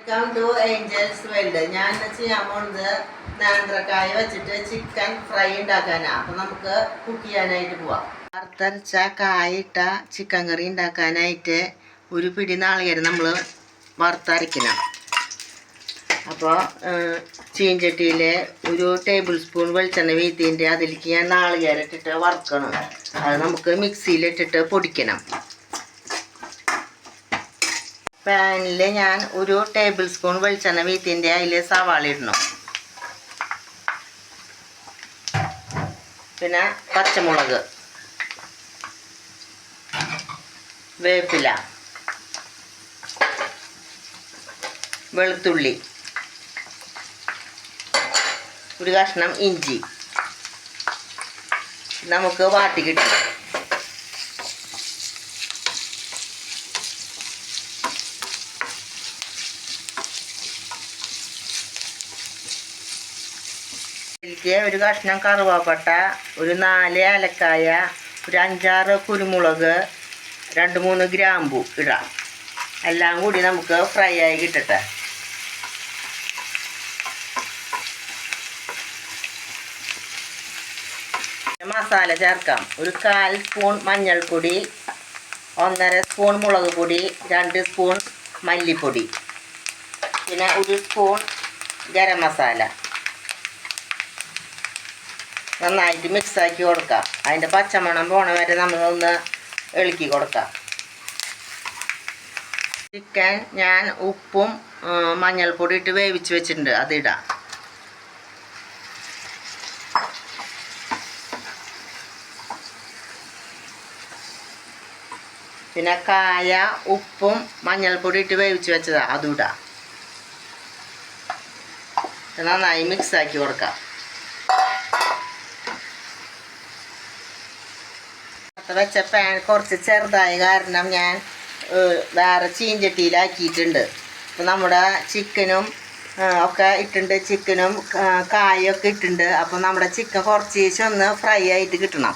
Welcome to Angeles world. ഞാൻ ചെയ്യാൻ പോകുന്നത് നേന്ത്രക്കായ വെച്ചിട്ട് ചിക്കൻ ഫ്രൈ ഉണ്ടാക്കാനാണ്. അപ്പം നമുക്ക് കുക്ക് ചെയ്യാനായിട്ട് പോവാം. വറുത്തരച്ച കായിട്ട ചിക്കൻ കറി ഉണ്ടാക്കാനായിട്ട് ഒരു പിടി നാളികേരം നമ്മൾ വറുത്തരയ്ക്കണം. അപ്പോൾ ചീഞ്ചട്ടിയിൽ ഒരു ടേബിൾ സ്പൂൺ വെളിച്ചെണ്ണ വീത്തിൻ്റെ അതിലേക്ക് ഞാൻ നാളികേരം ഇട്ടിട്ട് വറുക്കണം. അത് നമുക്ക് മിക്സിയിലിട്ടിട്ട് പൊടിക്കണം. പാനിൽ ഞാൻ ഒരു ടേബിൾ സ്പൂൺ വെളിച്ചെണ്ണ വീത്തിൻ്റെ അതിൽ സവാള ഇടണം. പിന്നെ പച്ചമുളക്, വേപ്പില, വെളുത്തുള്ളി, ഒരു കഷ്ണം ഇഞ്ചി നമുക്ക് വാട്ടി കിട്ടും. ഇതിലേക്ക് ഒരു കഷ്ണം കറുവാപ്പട്ട, ഒരു 4 ഏലക്കായ, ഒരു 5-6 കുരുമുളക്, 2-3 ഗ്രാമ്പു ഇടാം. എല്ലാം കൂടി നമുക്ക് ഫ്രൈ ആയി കിട്ടട്ടെ. മസാല ചേർക്കാം. ഒരു 1/4 സ്പൂൺ മഞ്ഞൾപ്പൊടി, 1.5 സ്പൂൺ മുളക് പൊടി, 2 സ്പൂൺ മല്ലിപ്പൊടി, പിന്നെ 1 സ്പൂൺ ഗരം മസാല. നന്നായിട്ട് മിക്സാക്കി കൊടുക്കാം. അതിൻ്റെ പച്ചമണം പോണ വരെ നമ്മളൊന്ന് ഇളക്കി കൊടുക്കാം. ചിക്കൻ ഞാൻ ഉപ്പും മഞ്ഞൾപ്പൊടി ഇട്ട് വേവിച്ച് വെച്ചിട്ടുണ്ട്, അതിടാം. പിന്നെ കായ ഉപ്പും മഞ്ഞൾപ്പൊടി ഇട്ട് വേവിച്ച് വെച്ചതാണ്, അതും ഇടാം. നന്നായി മിക്സാക്കി കൊടുക്കാം. വെച്ച പാൻ കുറച്ച് ചെറുതായ കാരണം ഞാൻ വേറെ ചീഞ്ചട്ടിയിലാക്കിയിട്ടുണ്ട്. അപ്പോൾ നമ്മുടെ ചിക്കനും ഒക്കെ ഇട്ടുണ്ട്, ചിക്കനും കായൊക്കെ ഇട്ടുണ്ട്. അപ്പോൾ നമ്മുടെ ചിക്കൻ കുറച്ച് ഒന്ന് ഫ്രൈ ആയിട്ട് കിട്ടണം.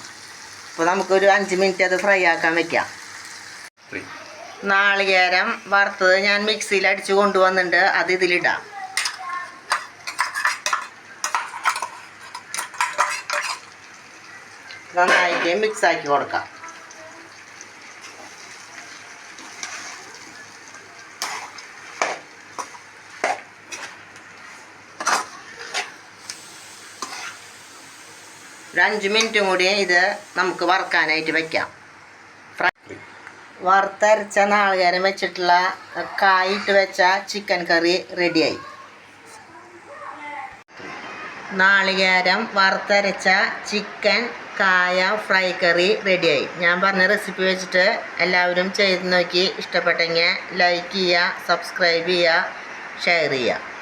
അപ്പോൾ നമുക്കൊരു 5 മിനിറ്റ് അത് ഫ്രൈ ആക്കാൻ വെക്കാം. നാളികേരം വറുത്തത് ഞാൻ മിക്സിയിൽ അടിച്ച് കൊണ്ടുവന്നിട്ടുണ്ട്, അത് ഇതിലിടാം. നന്നായിട്ട് മിക്സാക്കി കൊടുക്കാം. ഒരു 5 മിനിറ്റും കൂടി ഇത് നമുക്ക് വറുക്കാനായിട്ട് വയ്ക്കാം. വറുത്തരച്ച നാളികേരം വെച്ചിട്ടുള്ള കായിട്ട് വെച്ച ചിക്കൻ കറി റെഡിയായി. നാളികേരം വറുത്തരച്ച ചിക്കൻ കായ ഫ്രൈ കറി റെഡിയായി. ഞാൻ പറഞ്ഞ റെസിപ്പി വെച്ചിട്ട് എല്ലാവരും ചെയ്ത് നോക്കി ഇഷ്ടപ്പെട്ടെങ്കിൽ ലൈക്ക് ചെയ്യുക, സബ്സ്ക്രൈബ് ചെയ്യുക, ഷെയർ ചെയ്യുക.